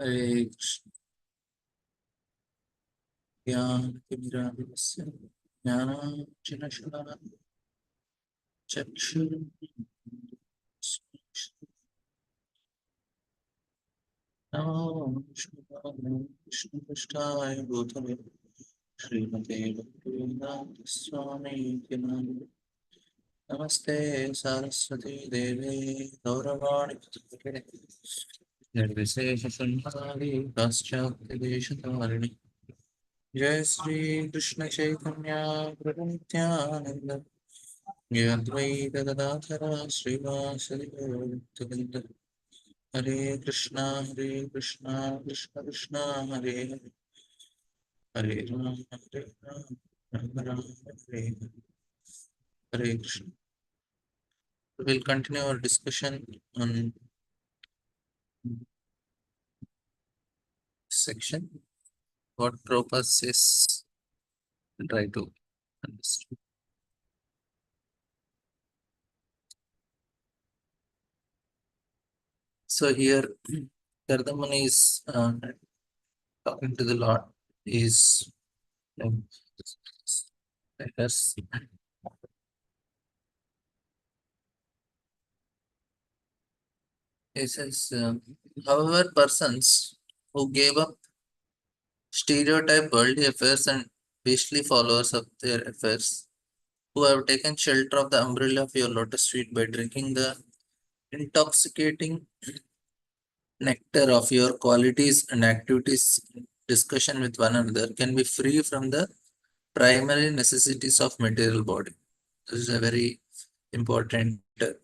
Hare Krishna. Jnanatimirabhasya Jnananjana Chakshur Namo Vishnu Krishnaya Bhutale Srimate Bhaktivedanta Swami Namo Namaste Saraswati Devi Gauravani Pratapade Nirvisesha Sambhavi Paschatya Deshatharini Jai Sri Krishna Chaitanya Prabhu Nityananda Jai Advaita Gadadhara Srivasadi Gauravanita Hare Krishna Krishna Krishna Hare Hare Hare Rama Rama Rama Hare Hare Hare Krishna. We'll continue our discussion on section. What Prabhupada says, try to understand. So here, Kardamani is talking to the Lord. Is let us. He says, however, persons who gave up stereotype worldly affairs and beastly followers of their affairs, who have taken shelter of the umbrella of your lotus feet by drinking the intoxicating nectar of your qualities and activities discussion with one another, can be free from the primary necessities of material body. This is a very important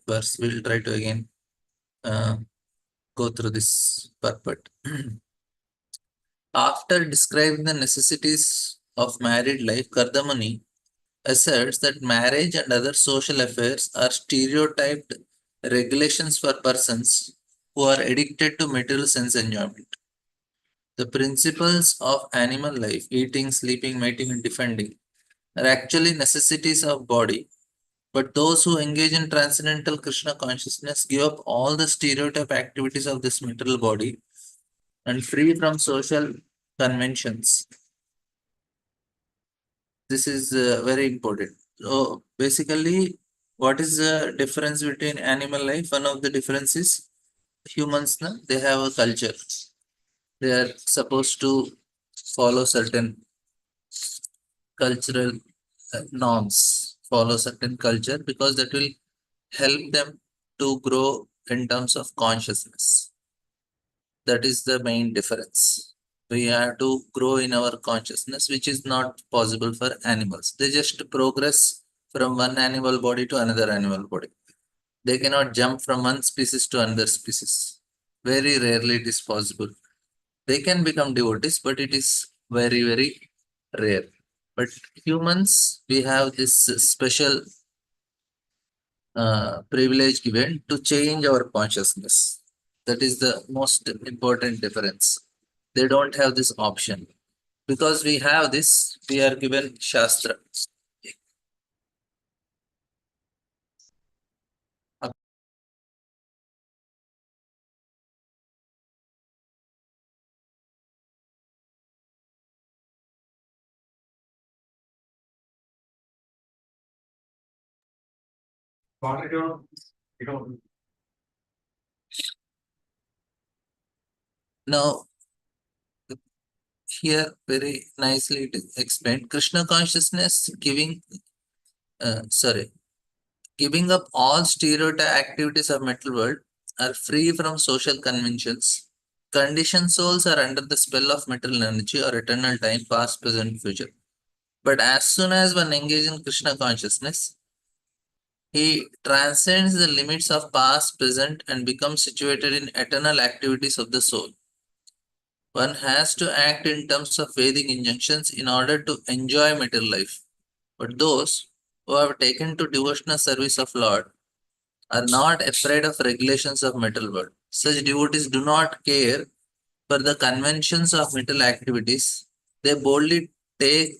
verse. We'll try to again go through this purport. After describing the necessities of married life, Kardamani asserts that marriage and other social affairs are stereotyped regulations for persons who are addicted to material sense enjoyment. The principles of animal life, eating, sleeping, mating, and defending, are actually necessities of body, but those who engage in transcendental Krishna consciousness give up all the stereotype activities of this material body and free from social conventions. This is very important. So basically, what is the difference between animal life? One of the differences, humans, na, they have a culture. They are supposed to follow certain cultural norms, follow certain culture because that will help them to grow in terms of consciousness. That is the main difference. We have to grow in our consciousness, which is not possible for animals. They just progress from one animal body to another animal body. They cannot jump from one species to another species. Very rarely it is possible. They can become devotees, but it is very, very rare. But humans, we have this special privilege given to change our consciousness. That is the most important difference. They don't have this option. Because we have this, we are given Shastra. Now, here very nicely it is explained. Krishna consciousness sorry, giving up all stereotype activities of mental world are free from social conventions. Conditioned souls are under the spell of material energy or eternal time, past, present, future. But as soon as one engages in Krishna consciousness, he transcends the limits of past, present, and becomes situated in eternal activities of the soul. One has to act in terms of Vedic injunctions in order to enjoy material life. But those who have taken to devotional service of Lord are not afraid of regulations of material world. Such devotees do not care for the conventions of material activities. They boldly take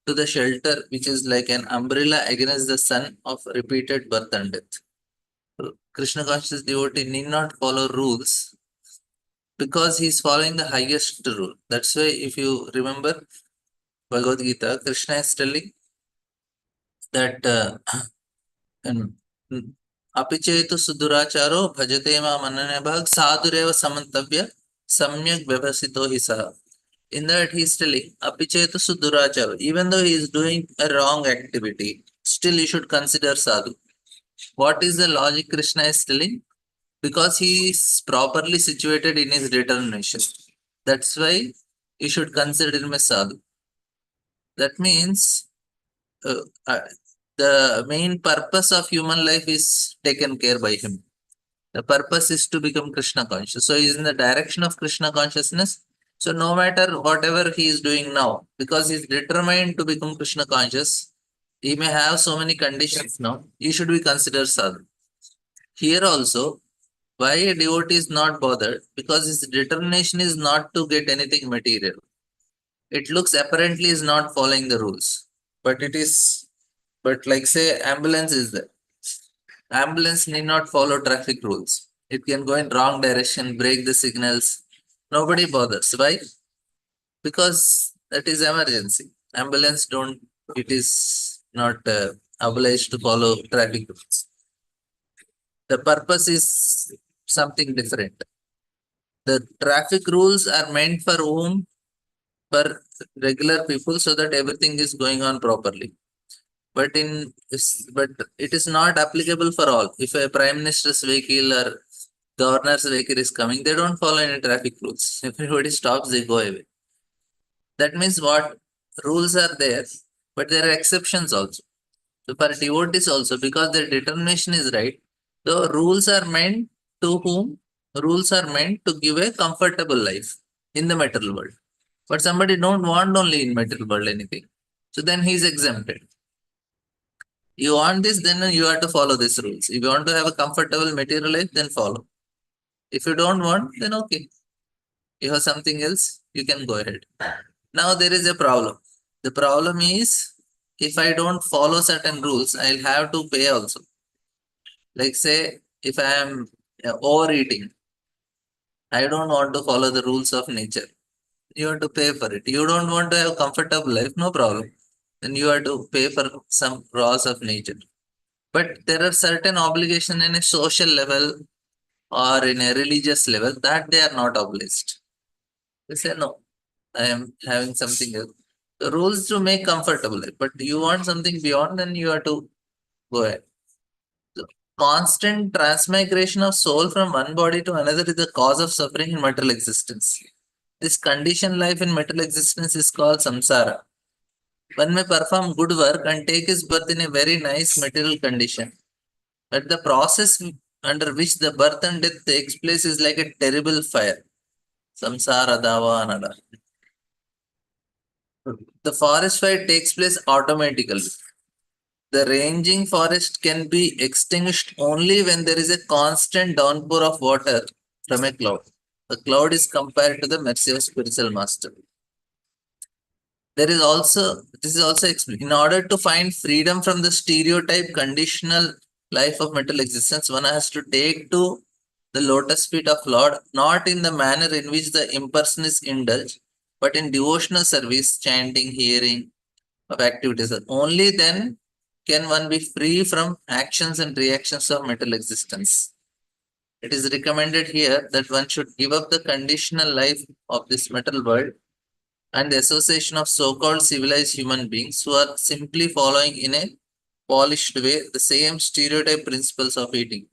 to the shelter which is like an umbrella against the sun of repeated birth and death. Krishna conscious devotee need not follow rules because he's following the highest rule. That's why, if you remember Bhagavad Gita, Krishna is telling that apichetu suduracharo bhajate ma manane bhag sadureva samantavya samyak vyavasito hi saha. In that he is telling apichetu suduracharo, even though he is doing a wrong activity, still you should consider sadhu. What is the logic Krishna is telling? Because he is properly situated in his determination. That's why you should consider him as sadhu. That means uh, uh, the main purpose of human life is taken care by him. The purpose is to become Krishna conscious. So he is in the direction of Krishna consciousness. So no matter whatever he is doing now, because he is determined to become Krishna conscious, he may have so many conditions now. He should be considered sadhu. Here also, why a devotee is not bothered? Because his determination is not to get anything material. It looks apparently is not following the rules, but it is. But like say, ambulance is there. Ambulance need not follow traffic rules. It can go in wrong direction, break the signals. Nobody bothers. Why? Because that is emergency. Ambulance don't. It is not obliged to follow traffic rules. The purpose is something different. The traffic rules are meant for whom? For regular people, so that everything is going on properly. But but it is not applicable for all. If a prime minister's vehicle or governor's vehicle is coming, they don't follow any traffic rules. If everybody stops, they go away. That means what? Rules are there, but there are exceptions also. So for devotees also, because their determination is right, the rules are meant to whom? Rules are meant to give a comfortable life in the material world. But somebody don't want only in material world anything. So then he is exempted. You want this, then you have to follow these rules. If you want to have a comfortable material life, then follow. If you don't want, then okay. You have something else, you can go ahead. Now there is a problem. The problem is, if I don't follow certain rules, I'll have to pay also. Like say, if I am overeating, I don't want to follow the rules of nature. You have to pay for it. You don't want to have comfortable life, no problem. Then you have to pay for some laws of nature. But there are certain obligations in a social level or in a religious level that they are not obliged. They say, no, I am having something else. The rules to make comfortable life, but you want something beyond, then you have to go ahead. So, constant transmigration of soul from one body to another is the cause of suffering in material existence. This conditioned life in material existence is called samsara. One may perform good work and take his birth in a very nice material condition. But the process under which the birth and death takes place is like a terrible fire. Samsara dava anada. The forest fire takes place automatically. The ranging forest can be extinguished only when there is a constant downpour of water from a cloud. The cloud is compared to the mercy of spiritual master. This is also explained. In order to find freedom from the stereotype conditional life of mental existence, one has to take to the lotus feet of Lord, not in the manner in which the impersonalists indulge, but in devotional service, chanting, hearing of activities. Only then can one be free from actions and reactions of mental existence. It is recommended here that one should give up the conditional life of this metal world and the association of so-called civilized human beings who are simply following in a polished way the same stereotype principles of eating.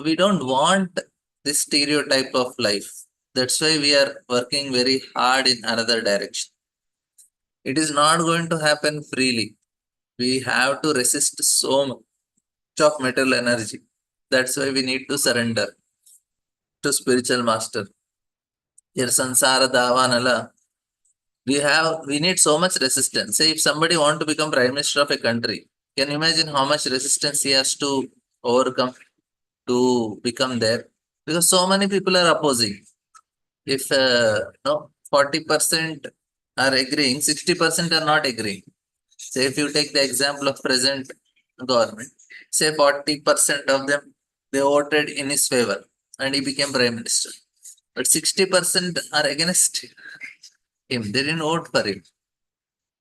We don't want this stereotype of life. That's why we are working very hard in another direction. It is not going to happen freely. We have to resist so much of mental energy. That's why we need to surrender to spiritual master. Here sansara davanala, we need so much resistance. Say if somebody want to become prime minister of a country, can you imagine how much resistance he has to overcome to become there? Because so many people are opposing. If no 40% are agreeing, 60% are not agreeing. Say if you take the example of present government, say 40% of them they voted in his favor and he became prime minister. But 60% are against him. They didn't vote for him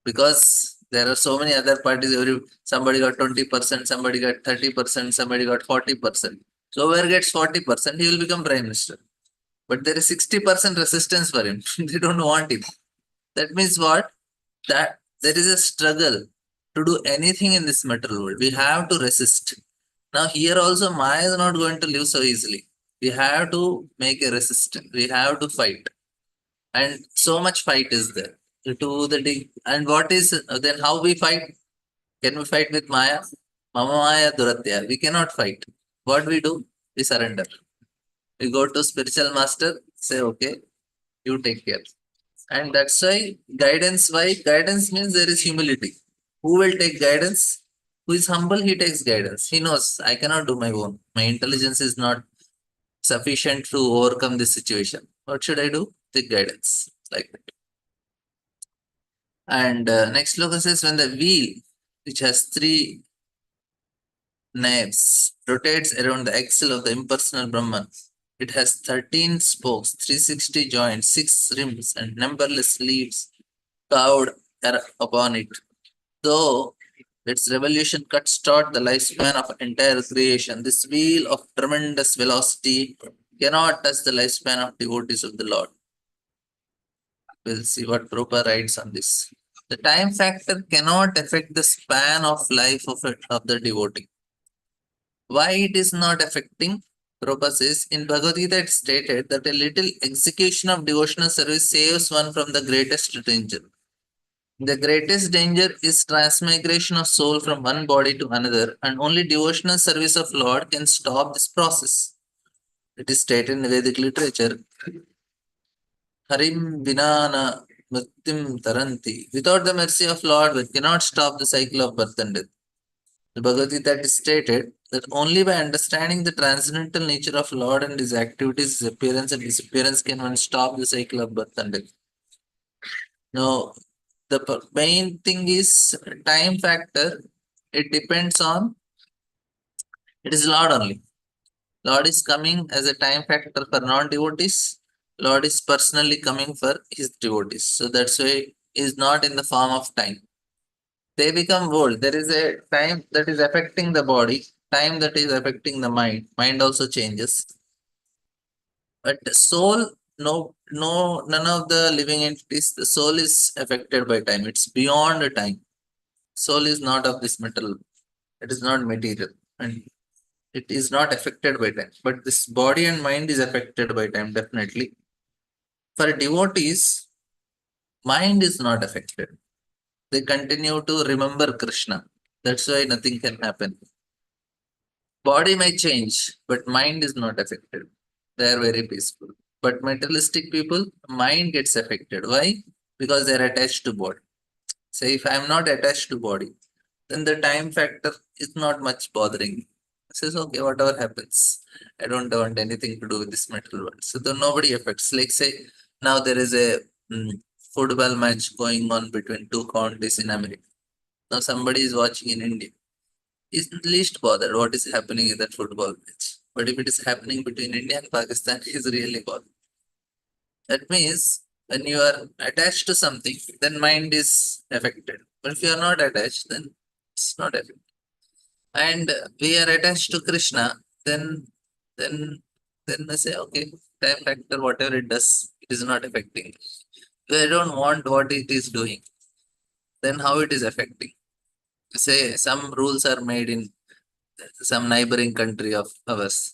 because there are so many other parties. Somebody got 20%, somebody got 30%, somebody got 40%. So whoever gets 40%, he will become prime minister. But there is 60% resistance for him. They don't want him. That means what? That there is a struggle to do anything in this material world. We have to resist. Now here also Maya is not going to live so easily. We have to make a resistance. We have to fight. And so much fight is there. To the and what is then how we fight? Can we fight with Maya? Mama Maya Duratya. We cannot fight. What we do? We surrender. We go to spiritual master, say, okay, you take care. And that's why guidance means there is humility. Who will take guidance? Who is humble, he takes guidance. He knows I cannot do my own. My intelligence is not sufficient to overcome this situation. What should I do? Take guidance. Like that. And next look says when the wheel, which has three naves, rotates around the axle of the impersonal Brahman, it has 13 spokes, 360 joints, 6 rims, and numberless leaves carved upon it. Though its revolution cuts short the lifespan of entire creation, this wheel of tremendous velocity cannot touch the lifespan of devotees of the Lord. We'll see what Prabhupada writes on this. The time factor cannot affect the span of life of the devotee. Why it is not affecting? Prabhupada says, in Bhagavad Gita it stated that a little execution of devotional service saves one from the greatest danger. The greatest danger is transmigration of soul from one body to another, and only devotional service of Lord can stop this process. It is stated in Vedic literature, Harim Vinana Mrityum Taranti. Without the mercy of Lord, we cannot stop the cycle of birth and death. The Bhagavad Gita is stated that only by understanding the transcendental nature of Lord and his activities, his appearance and disappearance can one stop the cycle of birth and death. Now, the main thing is time factor. It depends on, it is Lord only. Lord is coming as a time factor for non-devotees. Lord is personally coming for his devotees. So that's why he is not in the form of time. They become old. There is a time that is affecting the body, time that is affecting the mind. Mind also changes. But the soul, none of the living entities, the soul is affected by time. It's beyond the time. Soul is not of this metal. It is not material. And it is not affected by time. But this body and mind is affected by time, definitely. For devotees, mind is not affected. They continue to remember Krishna. That's why nothing can happen. Body may change, but mind is not affected. They are very peaceful. But materialistic people, mind gets affected. Why? Because they are attached to body. Say, if I am not attached to body, then the time factor is not much bothering me. Says, okay, whatever happens, I don't want anything to do with this material world. So then nobody affects. Like say, now there is a football match going on between two countries in America. Now somebody is watching in India. He's least bothered what is happening in that football match. But if it is happening between India and Pakistan, he's really bothered. That means when you are attached to something, then mind is affected. But if you are not attached, then it's not affected. And we are attached to Krishna, then I say, okay, time factor, whatever it does, it is not affecting. If I don't want what it is doing, then how it is affecting? Say some rules are made in some neighboring country of ours.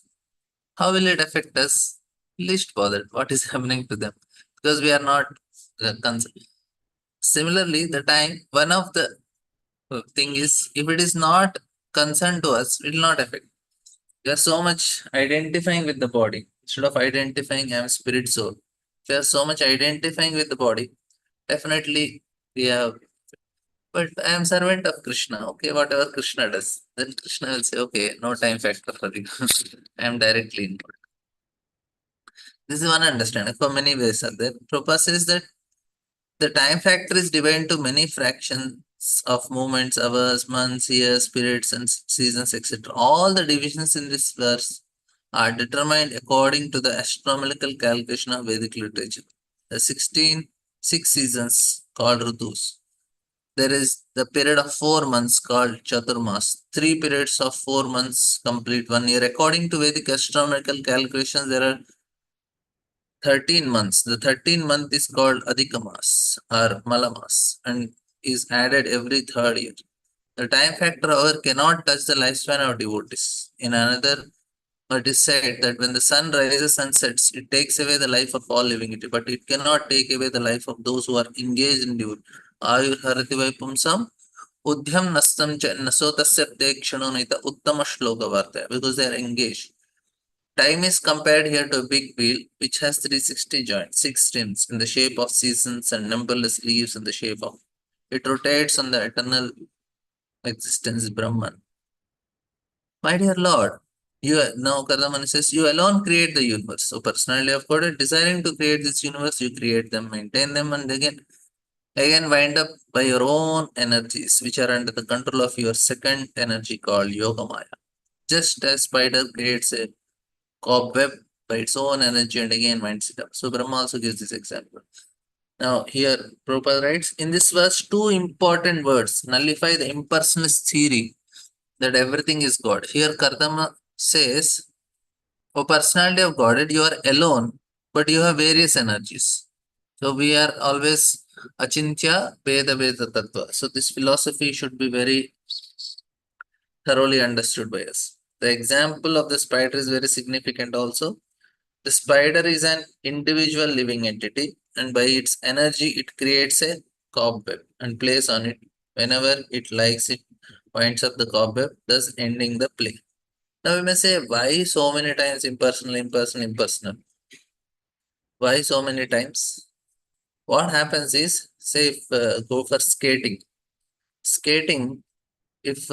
How will it affect us? Least bothered what is happening to them because we are not concerned. Similarly, the time, one of the thing is, if it is not concerned to us, it will not affect. We are so much identifying with the body instead of identifying I am spirit soul. If we are so much identifying with the body, definitely we have. But I am servant of Krishna. Okay, whatever Krishna does, then Krishna will say, okay, no time factor for you. I am directly involved. This is one understanding. For many ways are there. Prabhupada says that the time factor is divided into many fractions of moments, hours, months, years, periods, and seasons, etc. All the divisions in this verse are determined according to the astronomical calculation of Vedic literature. The 6 seasons called Ritus. There is the period of 4 months called Chaturmas. 3 periods of 4 months complete 1 year. According to Vedic astronomical calculations, there are 13 months. The 13th month is called Adhikamas or Malamas and is added every third year. The time factor, however, cannot touch the lifespan of devotees. In another, it is said that when the sun rises and sets, it takes away the life of all living entity, but it cannot take away the life of those who are engaged in devotion. Ayur harati vaipumsam udhyam nastam cha nasotasya dekshanonaita uttama shloka vartaya, because they are engaged. Time is compared here to a big wheel which has 360 joints, 6 rims in the shape of seasons and numberless leaves in the shape of. It rotates on the eternal existence Brahman. My dear Lord, now Kardamani says, you alone create the universe. So personally of God, desiring to create this universe, you create them, maintain them, and again wind up by your own energies, which are under the control of your second energy called Yogamaya. Just as spider creates a cobweb by its own energy and again winds it up. So Brahma also gives this example. Now here Prabhupada writes, in this verse, two important words nullify the impersonalist theory that everything is God. Here Kardama says, O personality of Godhead, you are alone, but you have various energies. So we are always Achintya Veda Veda Tattva. So this philosophy should be very thoroughly understood by us. The example of the spider is very significant also. The spider is an individual living entity, and by its energy, it creates a cobweb and plays on it whenever it likes. It winds up the cobweb, thus ending the play. Now we may say, why so many times impersonal, impersonal, impersonal? Why so many times? What happens is, say, if go for skating. Skating, if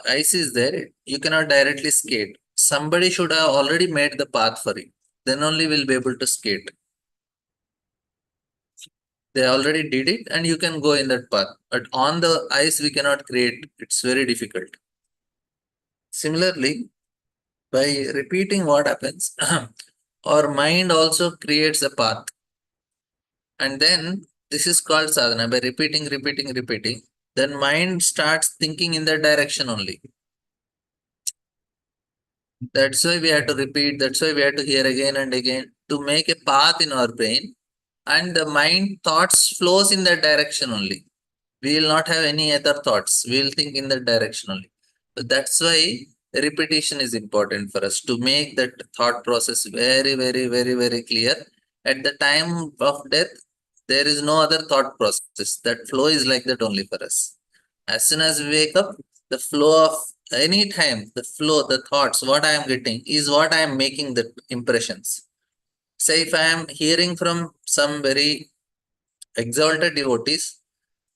ice is there, you cannot directly skate. Somebody should have already made the path for you. Then only will be able to skate. They already did it, and you can go in that path. But on the ice, we cannot create. It's very difficult. Similarly, by repeating what happens, our mind also creates a path. And then this is called sadhana. By repeating, then mind starts thinking in that direction only. That's why we have to repeat. That's why we have to hear again and again to make a path in our brain. And the mind thoughts flows in that direction only. We will not have any other thoughts. We will think in that direction only. So that's why repetition is important for us to make that thought process very, very, very, very clear. At the time of death, there is no other thought process. That flow is like that only for us. As soon as we wake up, the flow of any time, the flow, the thoughts, what I am getting is what I am making the impressions. Say if I am hearing from some very exalted devotees,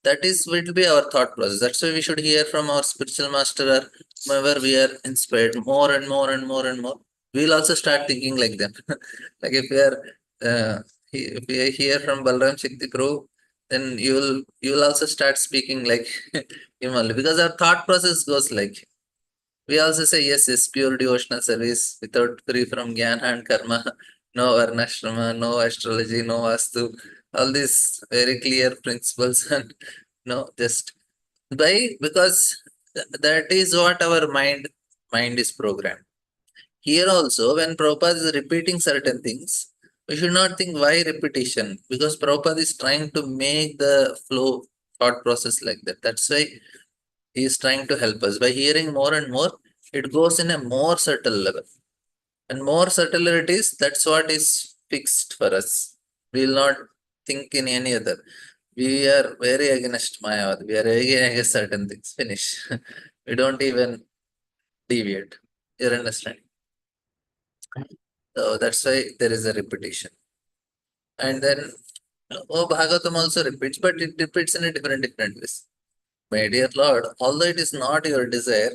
that is will be our thought process. That's why we should hear from our spiritual master or whoever we are inspired more and more and more and more. We'll also start thinking like them. Like if we are if we hear from Balram Shakti Guru, then you will also start speaking like him only, because our thought process goes like. We also say yes, yes, pure devotional service without free from jnana and karma, no varnashrama, no astrology, no vastu, all these very clear principles and no, just because that is what our mind is programmed. Here also, when Prabhupada is repeating certain things, we should not think why repetition, because Prabhupada is trying to make the flow thought process like that. That's why he is trying to help us. By hearing more and more, it goes in a more subtle level. And more subtle it is, that's what is fixed for us. We will not think in any other. We are very against Mayavad. We are very against certain things. Finish. We don't even deviate. You understand? So that's why there is a repetition. And then Bhagavatam also repeats, but it repeats in a different ways. My dear Lord, although it is not your desire,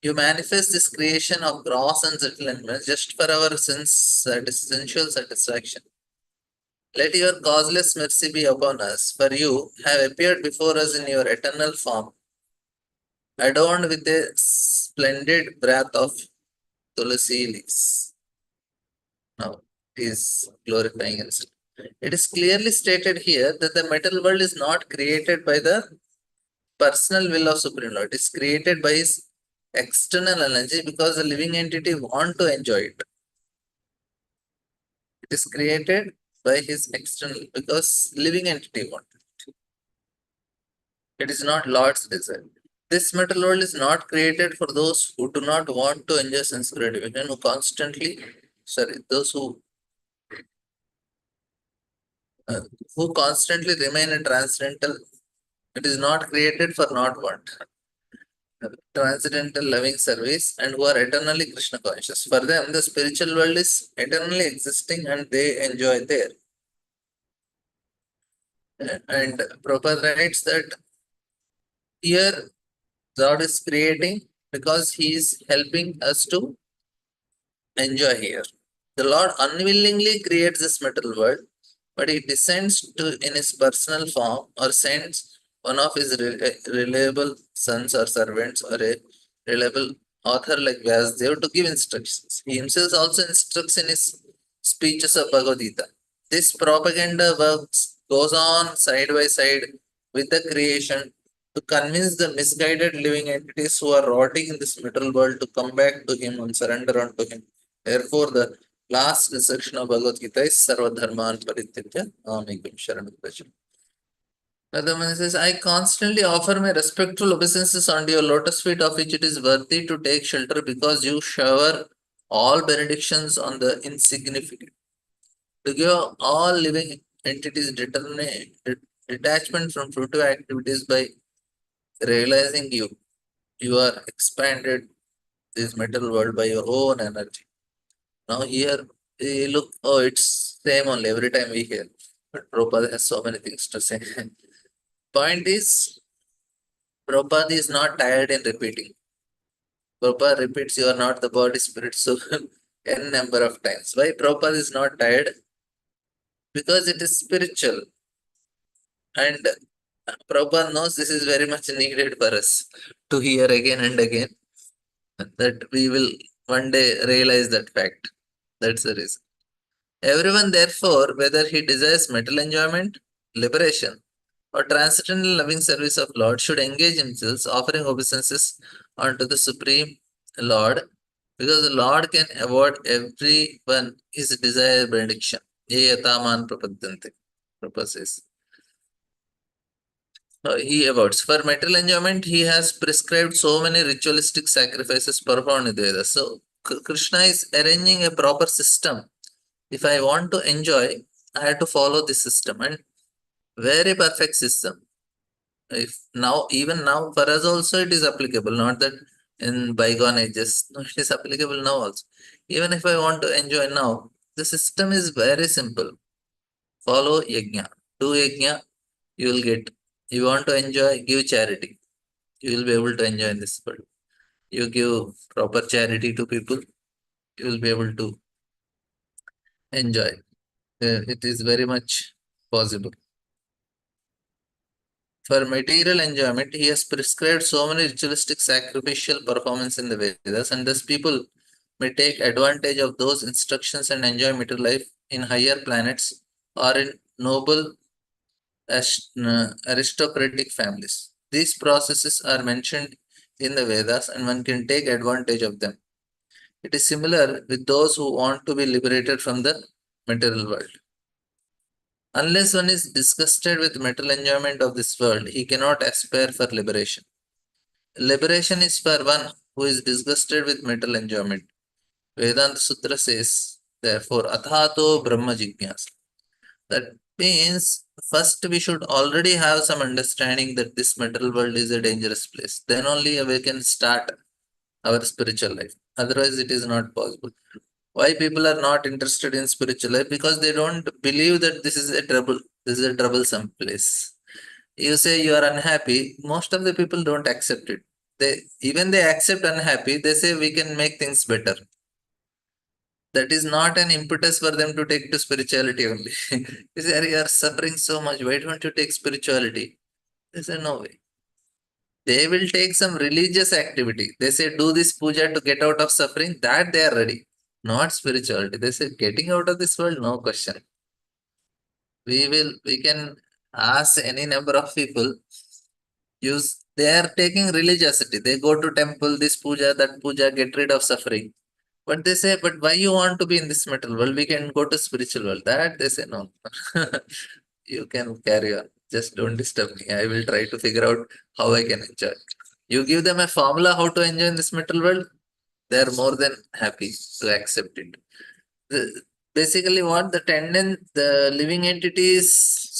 you manifest this creation of gross and subtle elements just for our sensual satisfaction. Let your causeless mercy be upon us, for you have appeared before us in your eternal form, adorned with a splendid breath of tulasi leaves. Now he is glorifying himself. It is clearly stated here that the material world is not created by the personal will of Supreme Lord. It is created by his external energy because the living entity want to enjoy it. It is created by his external because living entity want it. It is not Lord's desire. This material world is not created for those who do not want to enjoy sense gratification, uh, who constantly remain a transcendental. It is not created for not want. Transcendental loving service and who are eternally Krishna conscious. For them, the spiritual world is eternally existing and they enjoy there. And Prabhupada writes that here God is creating because He is helping us to enjoy here. The Lord unwillingly creates this material world, but He descends to in His personal form or sends one of His reliable sons or servants or a reliable author like Vyasdev to give instructions. He himself also instructs in his speeches of Bhagavad Gita. This propaganda works goes on side by side with the creation to convince the misguided living entities who are rotting in this material world to come back to Him and surrender unto Him. Therefore, the last section of Bhagavad Gita is Sarva Dharman Parityajya Mamekam Sharanam Vraja. Radhaman says, I constantly offer my respectful obeisances unto your lotus feet, of which it is worthy to take shelter, because you shower all benedictions on the insignificant. To give all living entities detachment from fruitive activities by realizing you are expanded this material world by your own energy. Now here we look, oh, it's same only every time we hear. But Prabhupada has so many things to say. Point is, Prabhupada is not tired in repeating. Prabhupada repeats, you are not the body spirit, so n number of times. Why Prabhupada is not tired? Because it is spiritual. And Prabhupada knows this is very much needed for us to hear again and again, that we will one day realize that fact. That's the reason. Everyone, therefore, whether he desires material enjoyment, liberation, or transcendental loving service of Lord, should engage himself, offering obeisances unto the Supreme Lord, because the Lord can award everyone his desired benediction. Ye yataman prapadyante. Prabhupada says. He awards. For material enjoyment, he has prescribed so many ritualistic sacrifices performed in the Vedas. So, Krishna is arranging a proper system. If I want to enjoy, I have to follow this system, and very perfect system. If now, even now, for us also it is applicable, not that in bygone ages. No, it is applicable now also. Even if I want to enjoy now, the system is very simple. Follow yajna. Do yajna, you will get. You want to enjoy, give charity. You will be able to enjoy in this world. You give proper charity to people, you will be able to enjoy. It is very much possible. For material enjoyment, he has prescribed so many ritualistic sacrificial performance in the Vedas, and thus people may take advantage of those instructions and enjoy material life in higher planets or in noble aristocratic families. These processes are mentioned in the Vedas, and one can take advantage of them. It is similar with those who want to be liberated from the material world. Unless one is disgusted with material enjoyment of this world, he cannot aspire for liberation. Liberation is for one who is disgusted with material enjoyment. Vedanta Sutra says, therefore, athato brahma jigyasa. That means first we should already have some understanding that this material world is a dangerous place. Then only we can start our spiritual life. Otherwise, it is not possible. Why people are not interested in spiritual life? Because they don't believe that this is a troublesome place. You say you are unhappy, most of the people don't accept it. They accept unhappy, they say we can make things better. That is not an impetus for them to take to spirituality only. You say, you are suffering so much, why don't you take spirituality? They say, no way. They will take some religious activity. They say do this puja to get out of suffering, that they are ready. Not spirituality. They say getting out of this world, no question. We can ask any number of people. Use they are taking religiosity. They go to temple, this puja, that puja, get rid of suffering. But they say, but why you want to be in this material world? We can go to spiritual world. That they say no. You can carry on. Just don't disturb me. I will try to figure out how I can enjoy. You give them a formula how to enjoy in this material world, they are more than happy to accept it. Basically, what the living entity is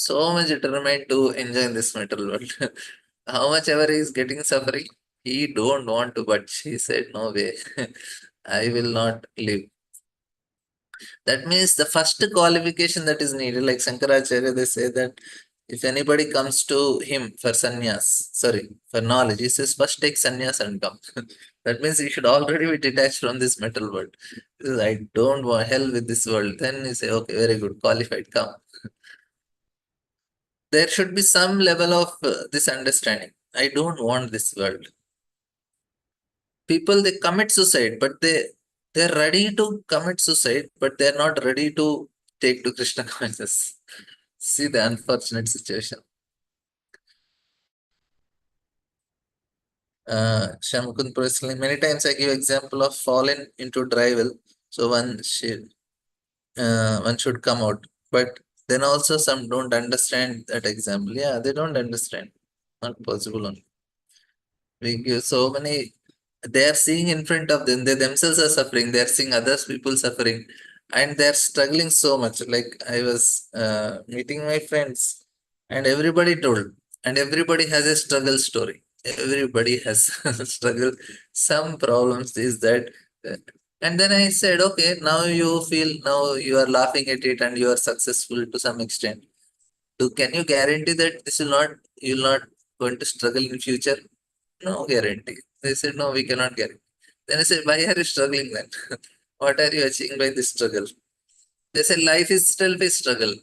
so much determined to enjoy in this material world. How much ever he is getting suffering, he don't want to, but she said, no way, I will not live. That means the first qualification that is needed, like Shankaracharya, they say that if anybody comes to him for for knowledge, he says first take sannyas and come. That means he should already be detached from this metal world. He says, I don't want hell with this world. Then you say, okay, very good, qualified, come. There should be some level of this understanding. I don't want this world. People, they commit suicide, but they're ready to commit suicide, but they're not ready to take to Krishna consciousness. See the unfortunate situation. Shamukund personally, many times I give example of falling into dry well. So one should come out. But then also some don't understand that example. Yeah, they don't understand. Not possible. We give so many, they are seeing in front of them, they themselves are suffering, they are seeing others people suffering, and they are struggling so much. Like I was meeting my friends, and everybody told, and everybody has a struggle story. Everybody has struggle, some problems is that. uh, And then I said, okay, now you feel, now you are laughing at it and you are successful to some extent. Can you guarantee that this will not, you'll not going to struggle in future? No guarantee. They said, no, we cannot guarantee. Then I said, why are you struggling then? What are you achieving by this struggle? They said, life is still a struggle.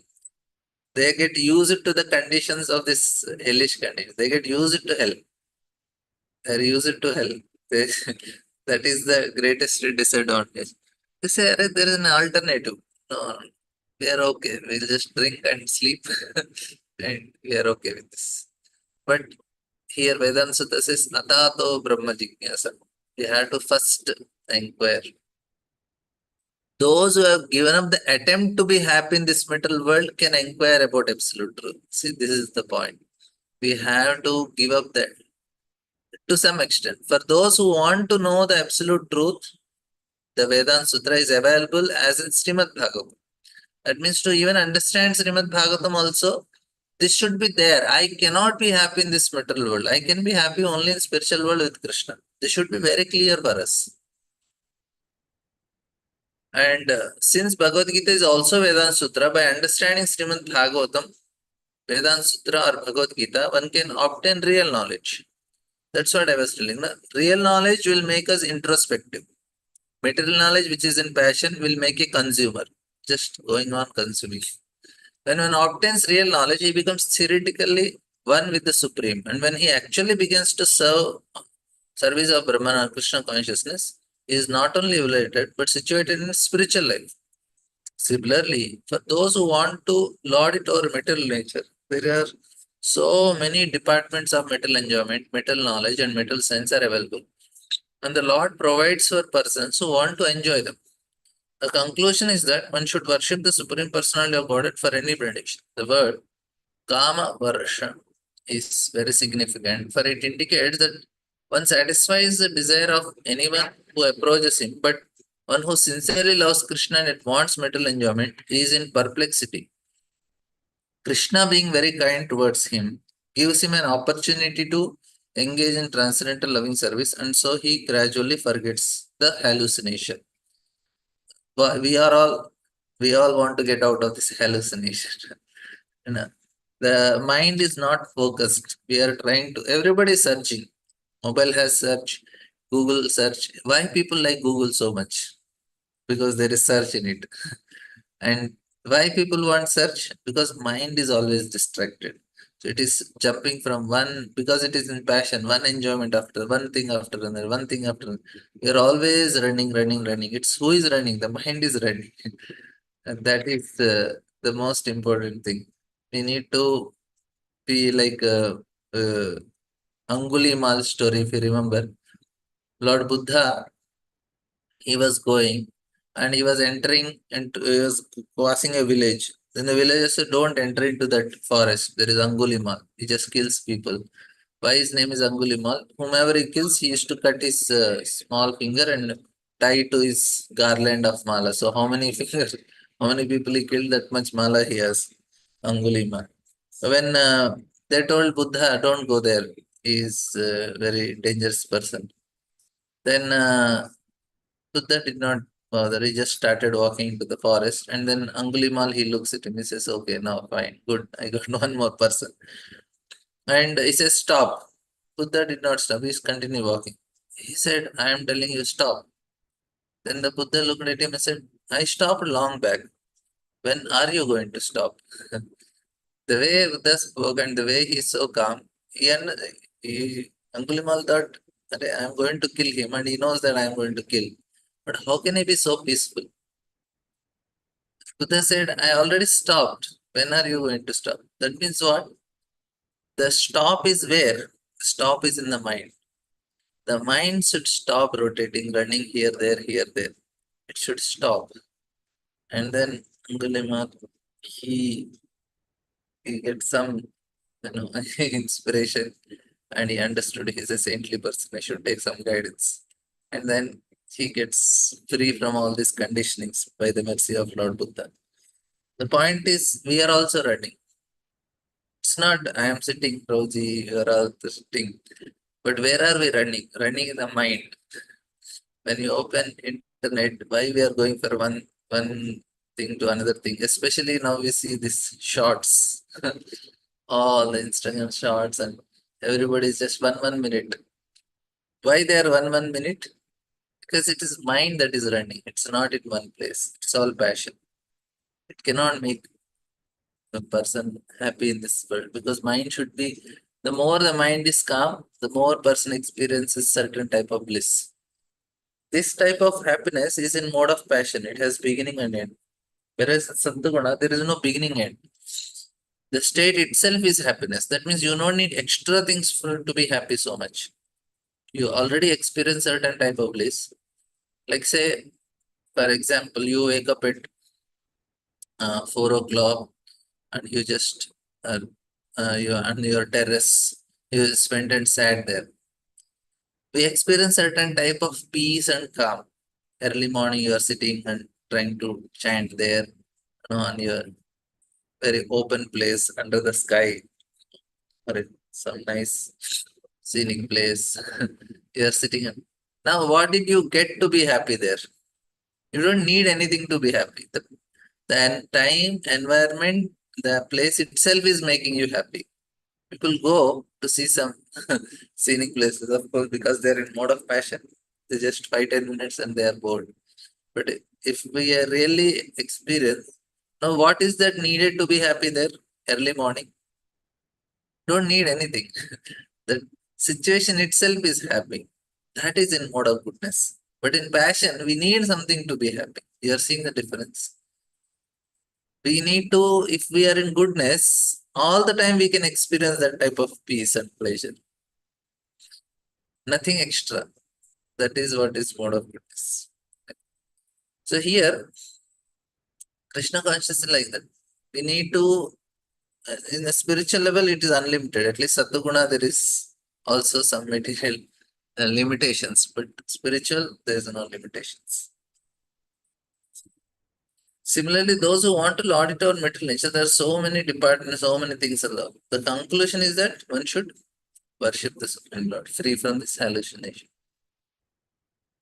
They get used to the conditions of this hellish condition. They get used to hell. They're used to hell. They, that is the greatest disadvantage. They say, "Arre, there is an alternative. No, we are okay. We'll just drink and sleep and we are okay with this. But here Vedanta Sutta says, Natato Brahma Jignasa. We have to first inquire. Those who have given up the attempt to be happy in this material world can inquire about absolute truth. See, this is the point. We have to give up that to some extent. For those who want to know the absolute truth, the Vedanta Sutra is available as in Srimad Bhagavatam. That means to even understand Srimad Bhagavatam also, this should be there. I cannot be happy in this material world. I can be happy only in spiritual world with Krishna. This should be very clear for us. And since Bhagavad Gita is also Vedanta Sutra, by understanding Srimad Bhagavatam, Vedanta Sutra or Bhagavad Gita, one can obtain real knowledge. That's what I was telling. The real knowledge will make us introspective. Material knowledge, which is in passion, will make a consumer, just going on consuming. When one obtains real knowledge, he becomes theoretically one with the Supreme. And when he actually begins to service of Brahman or Krishna consciousness, he is not only liberated but situated in spiritual life. Similarly, for those who want to lord it over material nature, there are so many departments of material enjoyment, material knowledge, and material science are available. And the Lord provides for persons who want to enjoy them. The conclusion is that one should worship the Supreme Personality of Godhead for any benediction. The word Kama Varsha is very significant, for it indicates that one satisfies the desire of anyone who approaches him, but one who sincerely loves Krishna and wants material enjoyment is in perplexity. Krishna, being very kind towards him, gives him an opportunity to engage in transcendental loving service, and so he gradually forgets the hallucination. We all want to get out of this hallucination. You know, the mind is not focused. We are trying to, everybody is searching. Mobile has search, Google search. Why people like Google so much? Because there is search in it. And why people want search? Because mind is always distracted. So it is jumping from one, because it is in passion, one enjoyment after one thing after another, one thing after another. You're always running, running, running. It's who is running? The mind is running. And that is the most important thing. We need to be like uh, Angulimal story, if you remember. Lord Buddha, he was going and he was entering into, he was crossing a village. Then the villagers said, don't enter into that forest. There is Angulimal. He just kills people. Why his name is Angulimal? Whomever he kills, he used to cut his small finger and tie to his garland of mala. So how many fingers, how many people he killed, that much mala he has, Angulimal. When they told Buddha, don't go there, he is a very dangerous person. Then Buddha did not bother. He just started walking into the forest. And then Angulimal, he looks at him. He says, okay, now fine, good. I got one more person. And he says, stop. Buddha did not stop. He's continue walking. He said, I am telling you, stop. Then the Buddha looked at him and said, I stopped long back. When are you going to stop? The way Buddha spoke and the way he's so calm, Angulimal thought, "Arey, I'm going to kill him, and he knows that I'm going to kill. But how can he be so peaceful? Buddha said, I already stopped. When are you going to stop? That means what? The stop is where? The stop is in the mind. The mind should stop rotating, running here, there, here, there. It should stop. And then Angulimal, he, he gets some inspiration, and he understood he's a saintly person. I should take some guidance. And then he gets free from all these conditionings by the mercy of Lord Buddha. The point is, we are also running. It's not I am sitting, Roji, you are all sitting. But where are we running? Running in the mind. When you open internet, why we are going for one thing to another thing? Especially now we see this shorts, all the Instagram shorts, and everybody is just one minute. Why they are one minute? Because it is mind that is running. It's not in one place. It's all passion. It cannot make a person happy in this world, because mind should be, the more the mind is calm, the more person experiences certain type of bliss. This type of happiness is in mode of passion. It has beginning and end. Whereas Sattaguna, there is no beginning end. The state itself is happiness. That means you don't need extra things for to be happy so much. You already experience certain type of bliss. Like say, for example, you wake up at 4 o'clock and you just you on your terrace, you spent and sat there. We experience certain type of peace and calm. Early morning, you are sitting and trying to chant there, on your very open place under the sky, or in some nice scenic place. You are sitting. Now, what did you get to be happy there? You don't need anything to be happy. The time, environment, the place itself is making you happy. People go to see some scenic places, of course, because they're in mode of passion. They just 5-10 minutes and they are bored. But if we are really experience, now what is that needed to be happy there? Early morning. Don't need anything. The situation itself is happy. That is in mode of goodness. But in passion, we need something to be happy. You are seeing the difference. We need to, if we are in goodness, all the time we can experience that type of peace and pleasure. Nothing extra. That is what is mode of goodness. So here, Krishna consciousness is like that. We need to, in the spiritual level, it is unlimited. At least Sattva there is also some material limitations, but spiritual, there is no limitations. Similarly, those who want to audit our material nature, there are so many departments, so many things allowed. The conclusion is that one should worship the Supreme Lord, free from this hallucination.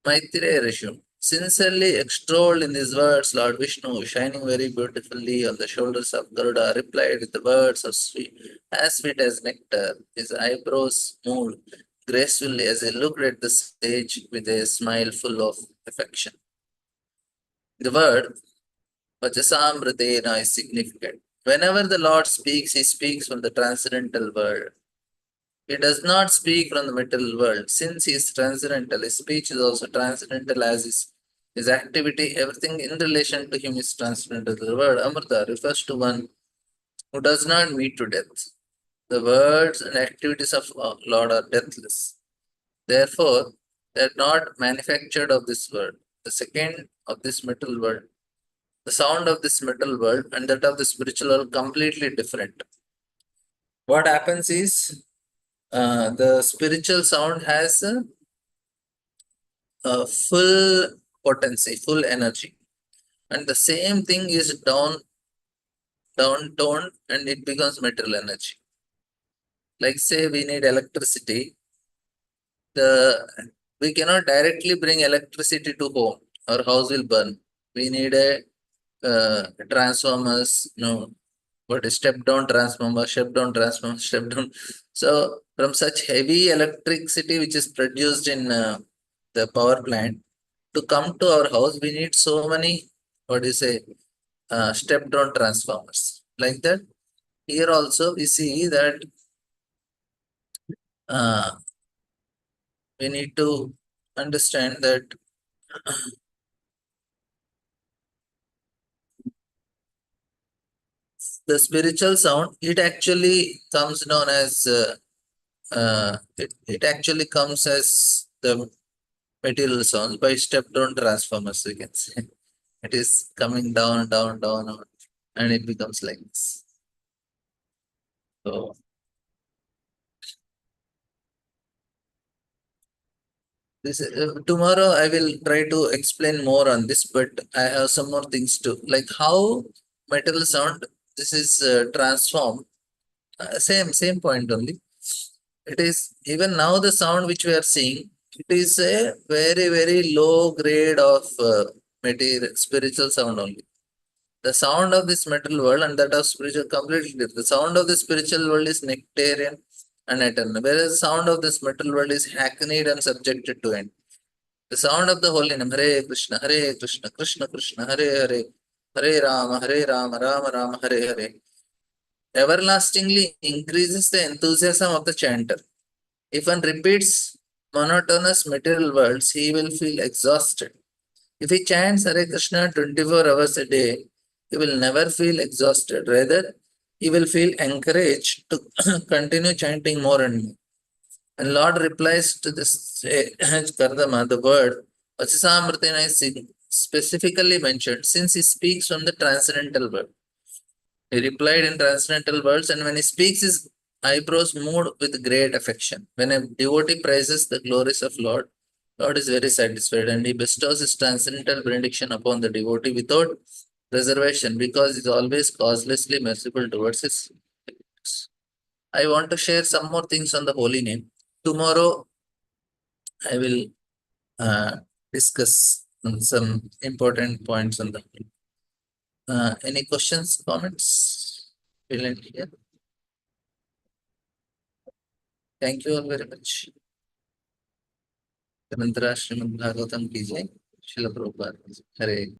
Maitreya Rishi, sincerely extolled in these words, Lord Vishnu, shining very beautifully on the shoulders of Garuda, replied with the words of sweet as nectar. His eyebrows moved gracefully as he looked at the sage with a smile full of affection. The word Vajasamritena is significant. Whenever the Lord speaks, he speaks from the transcendental world. He does not speak from the material world. Since he is transcendental, his speech is also transcendental as his activity, everything in relation to him is transcendental. The word Amrita refers to one who does not meet to death. The words and activities of Lord are deathless. Therefore, they are not manufactured of this world. The second of this material world, the sound of this material world and that of the spiritual world completely different. What happens is the spiritual sound has a full potency, full energy, and the same thing is down toned and it becomes material energy. Like say we need electricity, the we cannot directly bring electricity to home. Our house will burn. We need a transformers, what is step down transformer, step down transformer, step down. So from such heavy electricity which is produced in the power plant to come to our house, we need so many, what do you say, step down transformers. Like that, here also we see that uh, we need to understand that the spiritual sound, it actually comes down as it actually comes as the material sounds by step down transformers, we can say. It is coming down, down, down, down, and it becomes like this. So this tomorrow I will try to explain more on this, but I have some more things to, like how metal sound this is transformed. Same point only. It is even now the sound which we are seeing. It is a very low grade of material spiritual sound only. The sound of this material world and that of spiritual completely different. The sound of the spiritual world is nectarian and eternal, whereas the sound of this material world is hackneyed and subjected to end. The sound of the holy name, Hare Krishna, Hare Krishna, Krishna Krishna, Hare Hare, Hare Rama, Rama Rama, Hare Hare, everlastingly increases the enthusiasm of the chanter. If one repeats monotonous material words, he will feel exhausted. If he chants Hare Krishna 24 hours a day, he will never feel exhausted. Rather, he will feel encouraged to continue chanting more and more. And Lord replies to this Kardama, the word Vachisamritina is specifically mentioned since he speaks from the transcendental world. He replied in transcendental words, and when he speaks, his eyebrows moved with great affection. When a devotee praises the glories of Lord, Lord is very satisfied and he bestows his transcendental benediction upon the devotee without reservation because he is always causelessly merciful towards his devotees. I want to share some more things on the holy name. Tomorrow, I will discuss some important points on the. Any questions, comments? Will end here. Thank you all very much. Mantra Srimad Bhagavatam ki jai. Srila Prabhupada. Hare